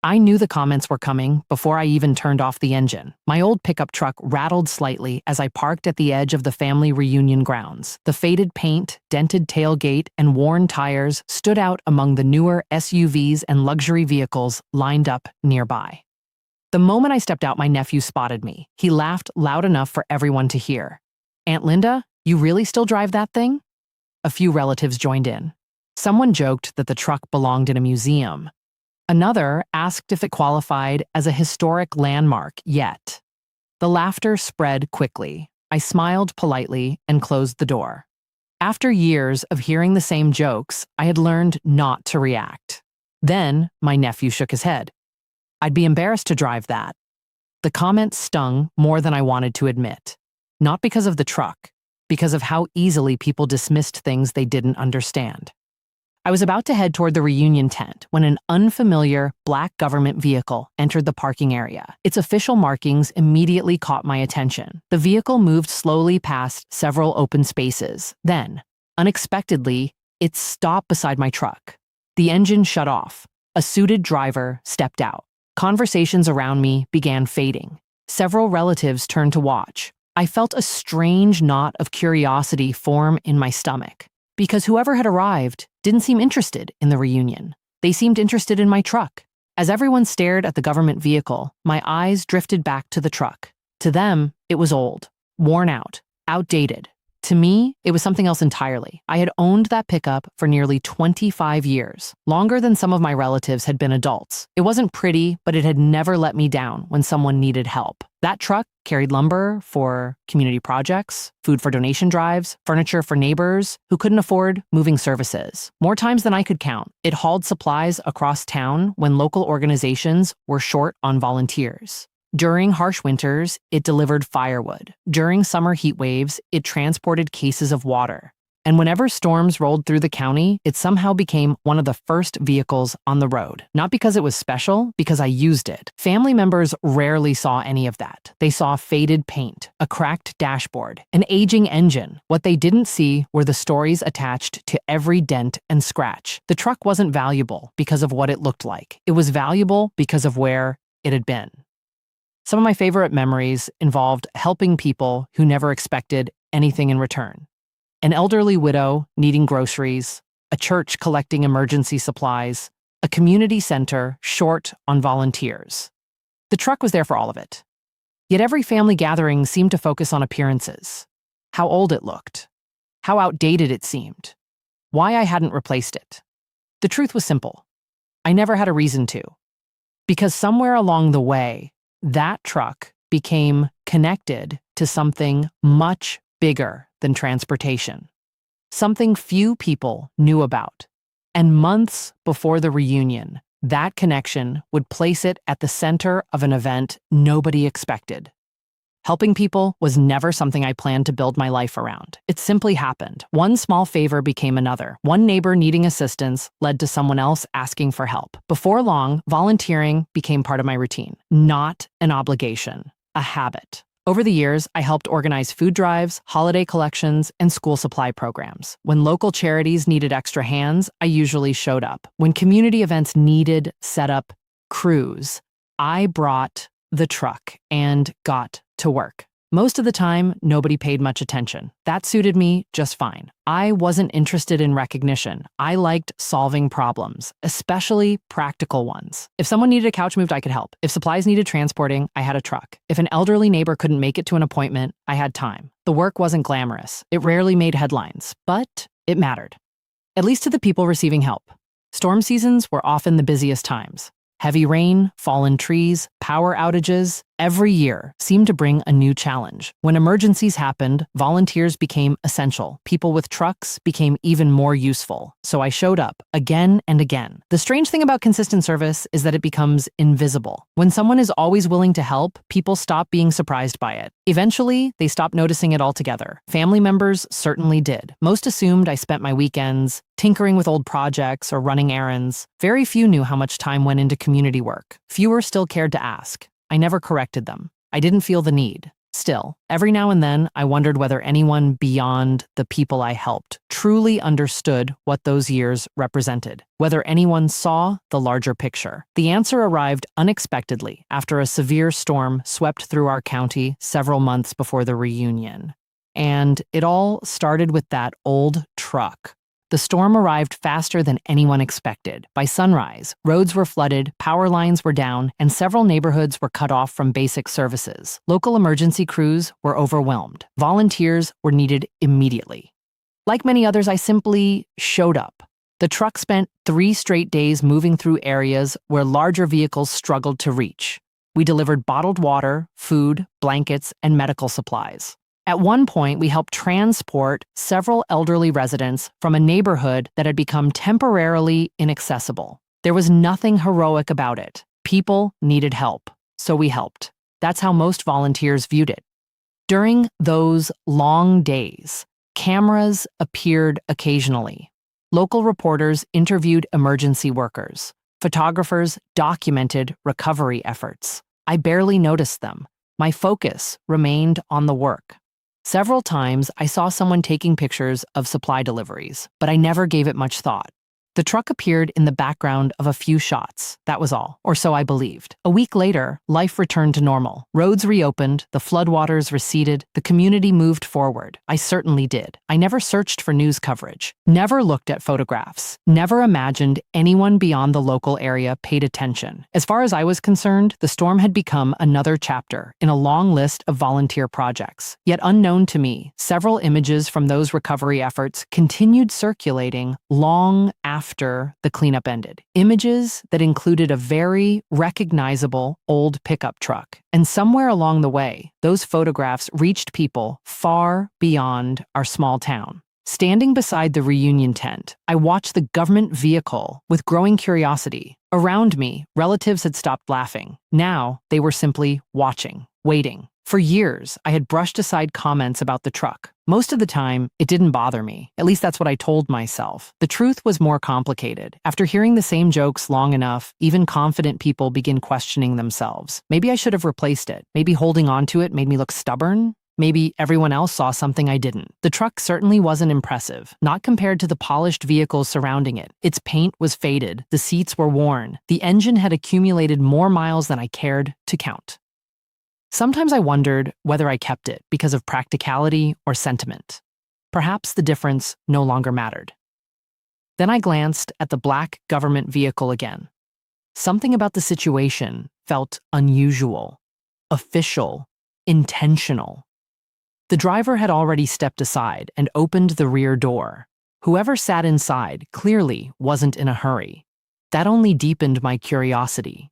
I knew the comments were coming before I even turned off the engine. My old pickup truck rattled slightly as I parked at the edge of the family reunion grounds. The faded paint, dented tailgate, and worn tires stood out among the newer SUVs and luxury vehicles lined up nearby. The moment I stepped out, my nephew spotted me. He laughed loud enough for everyone to hear. "Aunt Linda, you really still drive that thing?" A few relatives joined in. Someone joked that the truck belonged in a museum. Another asked if it qualified as a historic landmark yet. The laughter spread quickly. I smiled politely and closed the door. After years of hearing the same jokes, I had learned not to react. Then my nephew shook his head. "I'd be embarrassed to drive that." The comment stung more than I wanted to admit. Not because of the truck, because of how easily people dismissed things they didn't understand. I was about to head toward the reunion tent when an unfamiliar black government vehicle entered the parking area. Its official markings immediately caught my attention. The vehicle moved slowly past several open spaces. Then, unexpectedly, it stopped beside my truck. The engine shut off. A suited driver stepped out. Conversations around me began fading. Several relatives turned to watch. I felt a strange knot of curiosity form in my stomach, because whoever had arrived didn't seem interested in the reunion. They seemed interested in my truck. As everyone stared at the government vehicle, my eyes drifted back to the truck. To them, it was old, worn out, outdated. To me, it was something else entirely. I had owned that pickup for nearly 25 years, longer than some of my relatives had been adults. It wasn't pretty, but it had never let me down when someone needed help. That truck carried lumber for community projects, food for donation drives, furniture for neighbors who couldn't afford moving services. More times than I could count, it hauled supplies across town when local organizations were short on volunteers. During harsh winters, it delivered firewood. During summer heat waves, it transported cases of water. And whenever storms rolled through the county, it somehow became one of the first vehicles on the road. Not because it was special, because I used it. Family members rarely saw any of that. They saw faded paint, a cracked dashboard, an aging engine. What they didn't see were the stories attached to every dent and scratch. The truck wasn't valuable because of what it looked like. It was valuable because of where it had been. Some of my favorite memories involved helping people who never expected anything in return. An elderly widow needing groceries, a church collecting emergency supplies, a community center short on volunteers. The truck was there for all of it. Yet every family gathering seemed to focus on appearances, how old it looked, how outdated it seemed, why I hadn't replaced it. The truth was simple. I never had a reason to. Because somewhere along the way, that truck became connected to something much bigger than transportation, something few people knew about. And months before the reunion, that connection would place it at the center of an event nobody expected. Helping people was never something I planned to build my life around. It simply happened. One small favor became another. One neighbor needing assistance led to someone else asking for help. Before long, volunteering became part of my routine, not an obligation, a habit. Over the years, I helped organize food drives, holiday collections, and school supply programs. When local charities needed extra hands, I usually showed up. When community events needed setup crews, I brought the truck and got to work. Most of the time, nobody paid much attention. That suited me just fine. I wasn't interested in recognition. I liked solving problems, especially practical ones. If someone needed a couch moved, I could help. If supplies needed transporting, I had a truck. If an elderly neighbor couldn't make it to an appointment, I had time. The work wasn't glamorous. It rarely made headlines, but it mattered. At least to the people receiving help. Storm seasons were often the busiest times. Heavy rain, fallen trees, power outages, every year seemed to bring a new challenge. When emergencies happened, volunteers became essential. People with trucks became even more useful. So I showed up again and again. The strange thing about consistent service is that it becomes invisible. When someone is always willing to help, people stop being surprised by it. Eventually, they stopped noticing it altogether. Family members certainly did. Most assumed I spent my weekends tinkering with old projects or running errands. Very few knew how much time went into community work. Fewer still cared to ask. I never corrected them. I didn't feel the need. Still, every now and then, I wondered whether anyone beyond the people I helped truly understood what those years represented, whether anyone saw the larger picture. The answer arrived unexpectedly after a severe storm swept through our county several months before the reunion. And it all started with that old truck. The storm arrived faster than anyone expected. By sunrise, roads were flooded, power lines were down, and several neighborhoods were cut off from basic services. Local emergency crews were overwhelmed. Volunteers were needed immediately. Like many others, I simply showed up. The truck spent 3 straight days moving through areas where larger vehicles struggled to reach. We delivered bottled water, food, blankets, and medical supplies. At one point, we helped transport several elderly residents from a neighborhood that had become temporarily inaccessible. There was nothing heroic about it. People needed help, so we helped. That's how most volunteers viewed it. During those long days, cameras appeared occasionally. Local reporters interviewed emergency workers. Photographers documented recovery efforts. I barely noticed them. My focus remained on the work. Several times, I saw someone taking pictures of supply deliveries, but I never gave it much thought. The truck appeared in the background of a few shots, that was all, or so I believed. A week later, life returned to normal. Roads reopened, the floodwaters receded, the community moved forward. I certainly did. I never searched for news coverage, never looked at photographs, never imagined anyone beyond the local area paid attention. As far as I was concerned, the storm had become another chapter in a long list of volunteer projects. Yet unknown to me, several images from those recovery efforts continued circulating long after the cleanup ended. Images that included a very recognizable old pickup truck. And somewhere along the way, those photographs reached people far beyond our small town. Standing beside the reunion tent, I watched the government vehicle with growing curiosity. Around me, relatives had stopped laughing. Now, they were simply watching, waiting. For years, I had brushed aside comments about the truck. Most of the time, it didn't bother me. At least that's what I told myself. The truth was more complicated. After hearing the same jokes long enough, even confident people begin questioning themselves. Maybe I should have replaced it. Maybe holding on to it made me look stubborn. Maybe everyone else saw something I didn't. The truck certainly wasn't impressive, not compared to the polished vehicles surrounding it. Its paint was faded, the seats were worn, the engine had accumulated more miles than I cared to count. Sometimes I wondered whether I kept it because of practicality or sentiment. Perhaps the difference no longer mattered. Then I glanced at the black government vehicle again. Something about the situation felt unusual, official, intentional. The driver had already stepped aside and opened the rear door. Whoever sat inside clearly wasn't in a hurry. That only deepened my curiosity.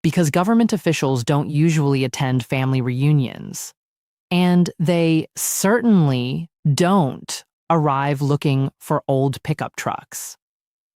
Because government officials don't usually attend family reunions. And they certainly don't arrive looking for old pickup trucks.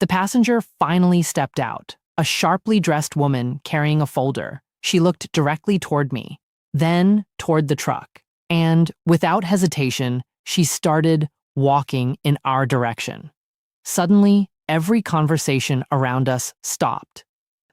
The passenger finally stepped out, a sharply dressed woman carrying a folder. She looked directly toward me, then toward the truck. And without hesitation, she started walking in our direction. Suddenly, every conversation around us stopped.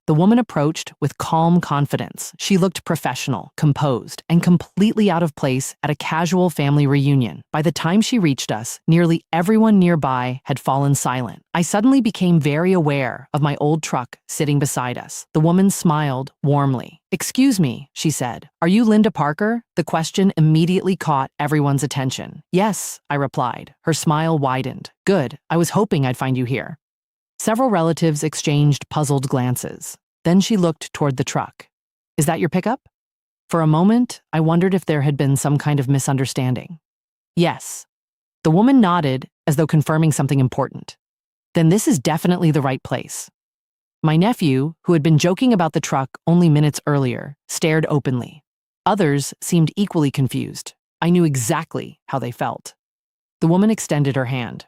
The woman approached with calm confidence. She looked professional, composed, and completely out of place at a casual family reunion. By the time she reached us, nearly everyone nearby had fallen silent. I suddenly became very aware of my old truck sitting beside us. The woman smiled warmly. "Excuse me," she said. "Are you Linda Parker?" The question immediately caught everyone's attention. "Yes," I replied. Her smile widened. "Good. I was hoping I'd find you here." Several relatives exchanged puzzled glances. Then she looked toward the truck. "Is that your pickup?" For a moment, I wondered if there had been some kind of misunderstanding. "Yes." The woman nodded as though confirming something important. "Then this is definitely the right place." My nephew, who had been joking about the truck only minutes earlier, stared openly. Others seemed equally confused. I knew exactly how they felt. The woman extended her hand.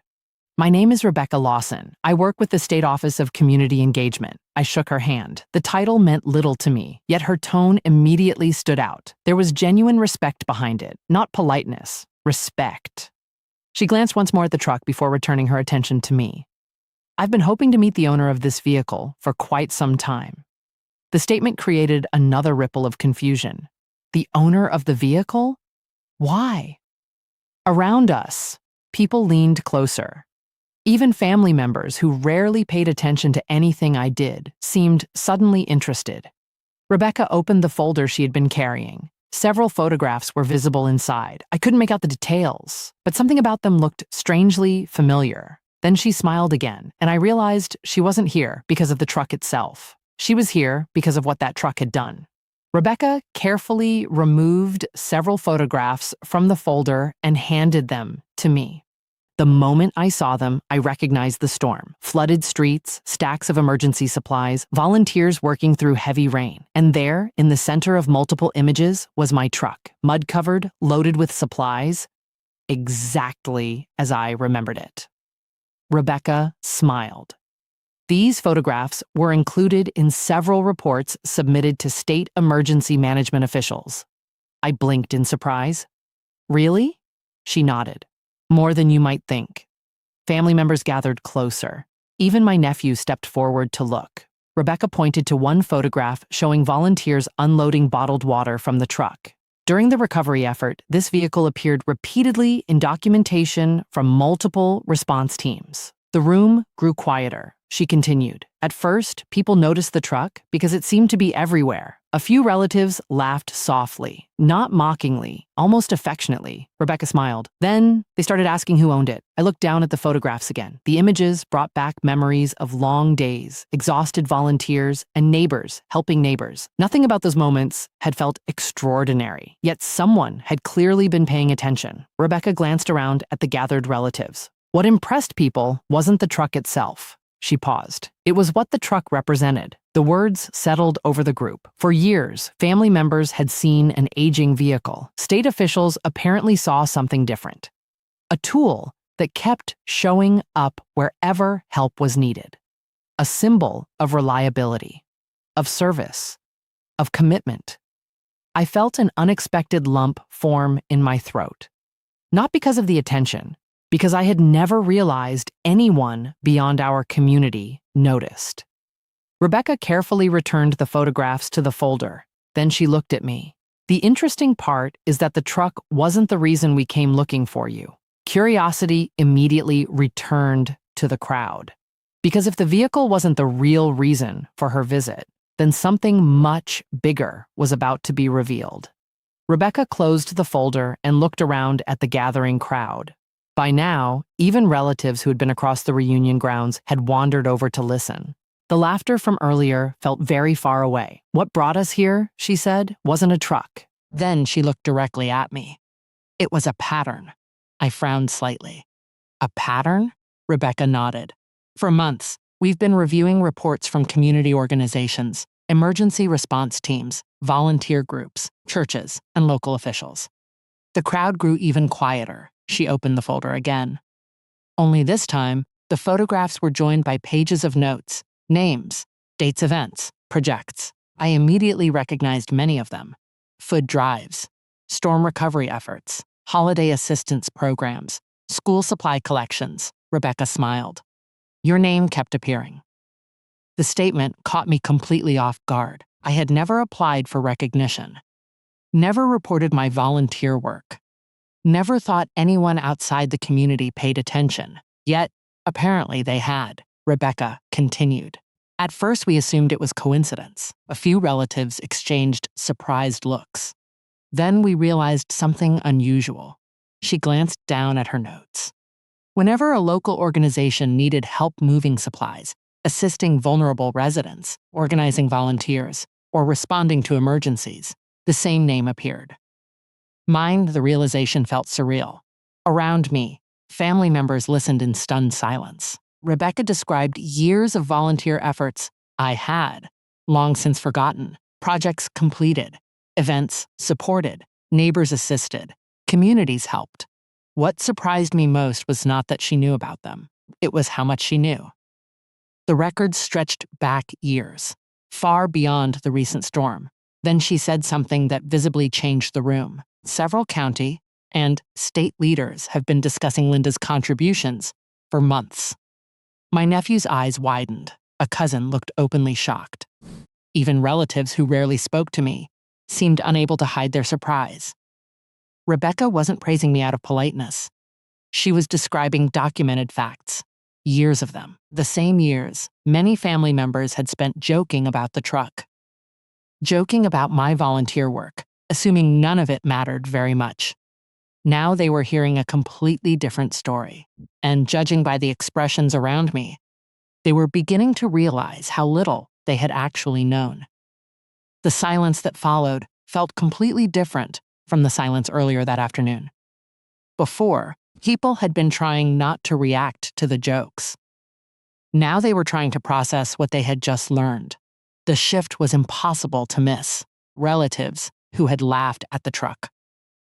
"My name is Rebecca Lawson. I work with the State Office of Community Engagement." I shook her hand. The title meant little to me, yet her tone immediately stood out. There was genuine respect behind it, not politeness, respect. She glanced once more at the truck before returning her attention to me. "I've been hoping to meet the owner of this vehicle for quite some time." The statement created another ripple of confusion. The owner of the vehicle? Why? Around us, people leaned closer. Even family members who rarely paid attention to anything I did seemed suddenly interested. Rebecca opened the folder she had been carrying. Several photographs were visible inside. I couldn't make out the details, but something about them looked strangely familiar. Then she smiled again, and I realized she wasn't here because of the truck itself. She was here because of what that truck had done. Rebecca carefully removed several photographs from the folder and handed them to me. The moment I saw them, I recognized the storm. Flooded streets, stacks of emergency supplies, volunteers working through heavy rain. And there, in the center of multiple images, was my truck, mud-covered, loaded with supplies, exactly as I remembered it. Rebecca smiled. These photographs were included in several reports submitted to state emergency management officials. I blinked in surprise. Really? She nodded. More than you might think. Family members gathered closer. Even my nephew stepped forward to look. Rebecca pointed to one photograph showing volunteers unloading bottled water from the truck. During the recovery effort, this vehicle appeared repeatedly in documentation from multiple response teams. The room grew quieter. She continued. At first, people noticed the truck because it seemed to be everywhere. A few relatives laughed softly, not mockingly, almost affectionately. Rebecca smiled. Then they started asking who owned it. I looked down at the photographs again. The images brought back memories of long days, exhausted volunteers, and neighbors helping neighbors. Nothing about those moments had felt extraordinary, yet someone had clearly been paying attention. Rebecca glanced around at the gathered relatives. What impressed people wasn't the truck itself. She paused. It was what the truck represented. The words settled over the group. For years, family members had seen an aging vehicle. State officials apparently saw something different. A tool that kept showing up wherever help was needed. A symbol of reliability, of service, of commitment. I felt an unexpected lump form in my throat. Not because of the attention, because I had never realized anyone beyond our community noticed. Rebecca carefully returned the photographs to the folder. Then she looked at me. The interesting part is that the truck wasn't the reason we came looking for you. Curiosity immediately returned to the crowd. Because if the vehicle wasn't the real reason for her visit, then something much bigger was about to be revealed. Rebecca closed the folder and looked around at the gathering crowd. By now, even relatives who had been across the reunion grounds had wandered over to listen. The laughter from earlier felt very far away. What brought us here, she said, wasn't a truck. Then she looked directly at me. It was a pattern. I frowned slightly. A pattern? Rebecca nodded. For months, we've been reviewing reports from community organizations, emergency response teams, volunteer groups, churches, and local officials. The crowd grew even quieter. She opened the folder again. Only this time, the photographs were joined by pages of notes, names, dates, events, projects. I immediately recognized many of them. Food drives, storm recovery efforts, holiday assistance programs, school supply collections. Rebecca smiled. Your name kept appearing. The statement caught me completely off guard. I had never applied for recognition, never reported my volunteer work, never thought anyone outside the community paid attention. Yet, apparently they had. Rebecca continued. At first, we assumed it was coincidence. A few relatives exchanged surprised looks. Then we realized something unusual. She glanced down at her notes. Whenever a local organization needed help moving supplies, assisting vulnerable residents, organizing volunteers, or responding to emergencies, the same name appeared. Mine, the realization felt surreal. Around me, family members listened in stunned silence. Rebecca described years of volunteer efforts I had, long since forgotten, projects completed, events supported, neighbors assisted, communities helped. What surprised me most was not that she knew about them. It was how much she knew. The records stretched back years, far beyond the recent storm. Then she said something that visibly changed the room. Several county and state leaders have been discussing Linda's contributions for months. My nephew's eyes widened. A cousin looked openly shocked. Even relatives who rarely spoke to me seemed unable to hide their surprise. Rebecca wasn't praising me out of politeness. She was describing documented facts, years of them. The same years, many family members had spent joking about the truck, joking about my volunteer work, assuming none of it mattered very much. Now they were hearing a completely different story, and judging by the expressions around me, they were beginning to realize how little they had actually known. The silence that followed felt completely different from the silence earlier that afternoon. Before, people had been trying not to react to the jokes. Now they were trying to process what they had just learned. The shift was impossible to miss. Relatives who had laughed at the truck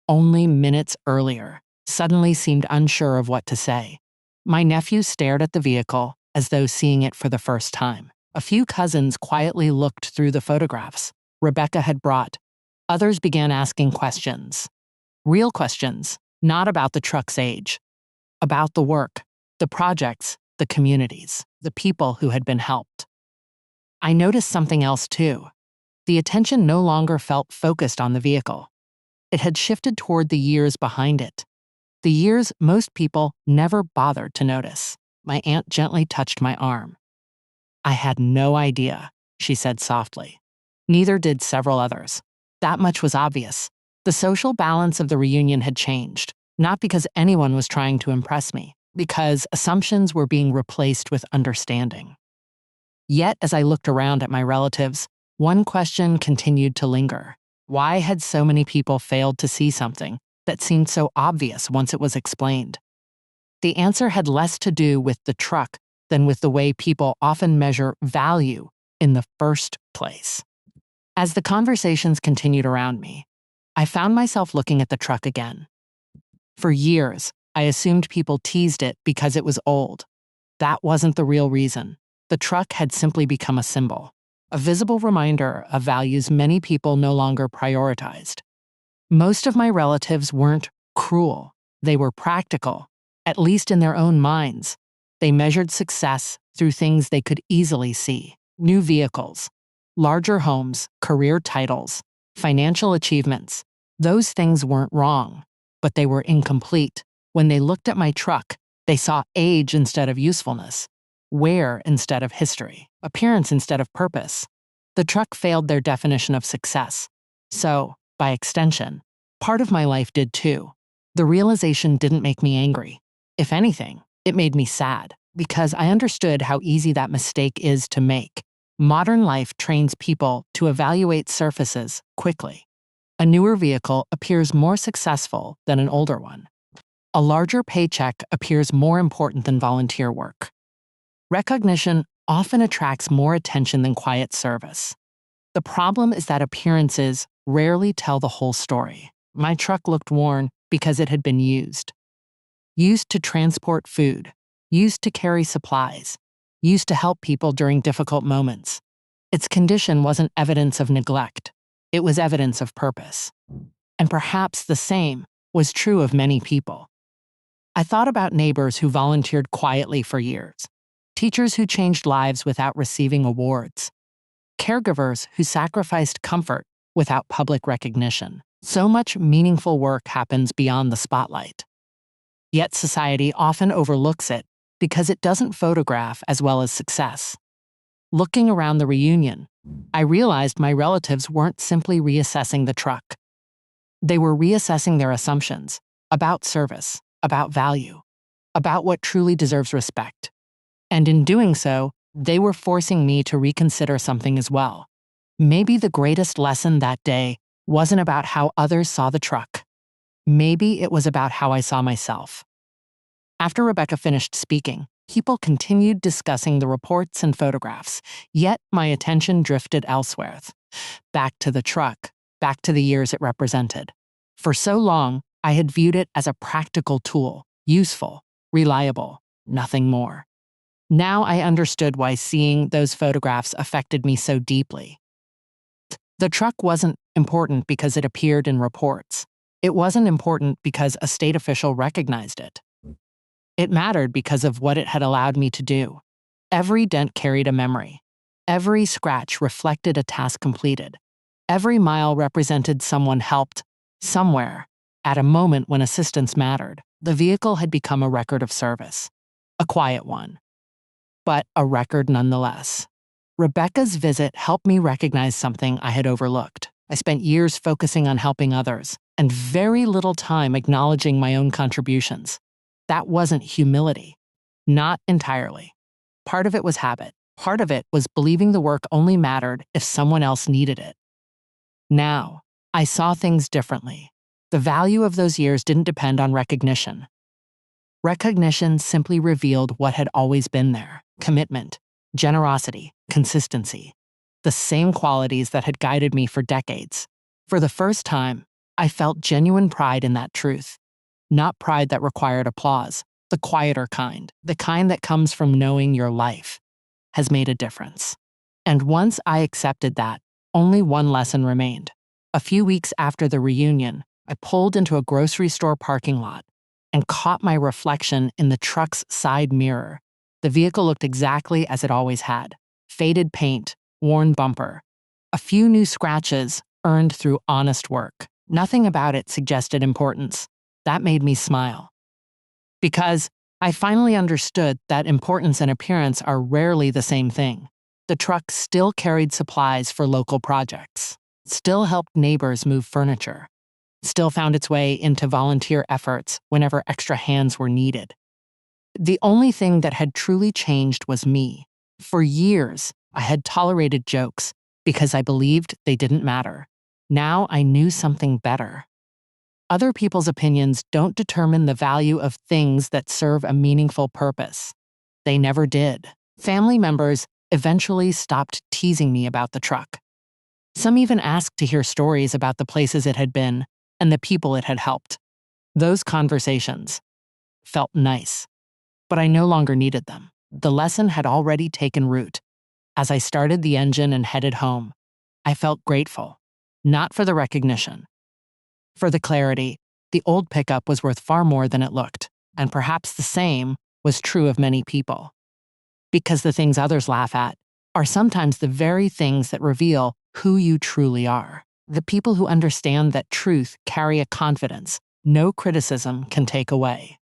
only minutes earlier suddenly seemed unsure of what to say. My nephew stared at the vehicle as though seeing it for the first time. A few cousins quietly looked through the photographs Rebecca had brought. Others began asking questions. Real questions, not about the truck's age, about the work, the projects, the communities, the people who had been helped. I noticed something else too. The attention no longer felt focused on the vehicle. It had shifted toward the years behind it. The years most people never bothered to notice. My aunt gently touched my arm. "I had no idea," she said softly. Neither did several others. That much was obvious. The social balance of the reunion had changed, not because anyone was trying to impress me, because assumptions were being replaced with understanding. Yet, as I looked around at my relatives, one question continued to linger. Why had so many people failed to see something that seemed so obvious once it was explained? The answer had less to do with the truck than with the way people often measure value in the first place. As the conversations continued around me, I found myself looking at the truck again. For years, I assumed people teased it because it was old. That wasn't the real reason. The truck had simply become a symbol, a visible reminder of values many people no longer prioritized. Most of my relatives weren't cruel. They were practical, at least in their own minds. They measured success through things they could easily see: new vehicles, larger homes, career titles, financial achievements. Those things weren't wrong, but they were incomplete. When they looked at my truck, they saw age instead of usefulness, wear instead of history, appearance instead of purpose. The truck failed their definition of success. So, by extension, part of my life did too. The realization didn't make me angry. If anything, it made me sad, because I understood how easy that mistake is to make. Modern life trains people to evaluate surfaces quickly. A newer vehicle appears more successful than an older one. A larger paycheck appears more important than volunteer work. Recognition often attracts more attention than quiet service. The problem is that appearances rarely tell the whole story. My truck looked worn because it had been used. Used to transport food, used to carry supplies, used to help people during difficult moments. Its condition wasn't evidence of neglect. It was evidence of purpose. And perhaps the same was true of many people. I thought about neighbors who volunteered quietly for years, teachers who changed lives without receiving awards, caregivers who sacrificed comfort without public recognition. So much meaningful work happens beyond the spotlight. Yet society often overlooks it because it doesn't photograph as well as success. Looking around the reunion, I realized my relatives weren't simply reassessing the truck. They were reassessing their assumptions about service, about value, about what truly deserves respect. And in doing so, they were forcing me to reconsider something as well. Maybe the greatest lesson that day wasn't about how others saw the truck. Maybe it was about how I saw myself. After Rebecca finished speaking, people continued discussing the reports and photographs, yet my attention drifted elsewhere. Back to the truck, back to the years it represented. For so long, I had viewed it as a practical tool, useful, reliable, nothing more. Now I understood why seeing those photographs affected me so deeply. The truck wasn't important because it appeared in reports. It wasn't important because a state official recognized it. It mattered because of what it had allowed me to do. Every dent carried a memory. Every scratch reflected a task completed. Every mile represented someone helped, somewhere, at a moment when assistance mattered. The vehicle had become a record of service. A quiet one, but a record nonetheless. Rebecca's visit helped me recognize something I had overlooked. I spent years focusing on helping others, and very little time acknowledging my own contributions. That wasn't humility. Not entirely. Part of it was habit. Part of it was believing the work only mattered if someone else needed it. Now, I saw things differently. The value of those years didn't depend on recognition. Recognition simply revealed what had always been there: commitment, generosity, consistency. The same qualities that had guided me for decades. For the first time, I felt genuine pride in that truth. Not pride that required applause, the quieter kind, the kind that comes from knowing your life has made a difference. And once I accepted that, only one lesson remained. A few weeks after the reunion, I pulled into a grocery store parking lot and caught my reflection in the truck's side mirror. The vehicle looked exactly as it always had: faded paint, worn bumper, a few new scratches earned through honest work. Nothing about it suggested importance. That made me smile. Because I finally understood that importance and appearance are rarely the same thing. The truck still carried supplies for local projects, still helped neighbors move furniture, still found its way into volunteer efforts whenever extra hands were needed. The only thing that had truly changed was me. For years, I had tolerated jokes because I believed they didn't matter. Now I knew something better. Other people's opinions don't determine the value of things that serve a meaningful purpose. They never did. Family members eventually stopped teasing me about the truck. Some even asked to hear stories about the places it had been and the people it had helped. Those conversations felt nice, but I no longer needed them. The lesson had already taken root. As I started the engine and headed home, I felt grateful, not for the recognition. For the clarity, the old pickup was worth far more than it looked, and perhaps the same was true of many people. Because the things others laugh at are sometimes the very things that reveal who you truly are. The people who understand that truth carry a confidence no criticism can take away.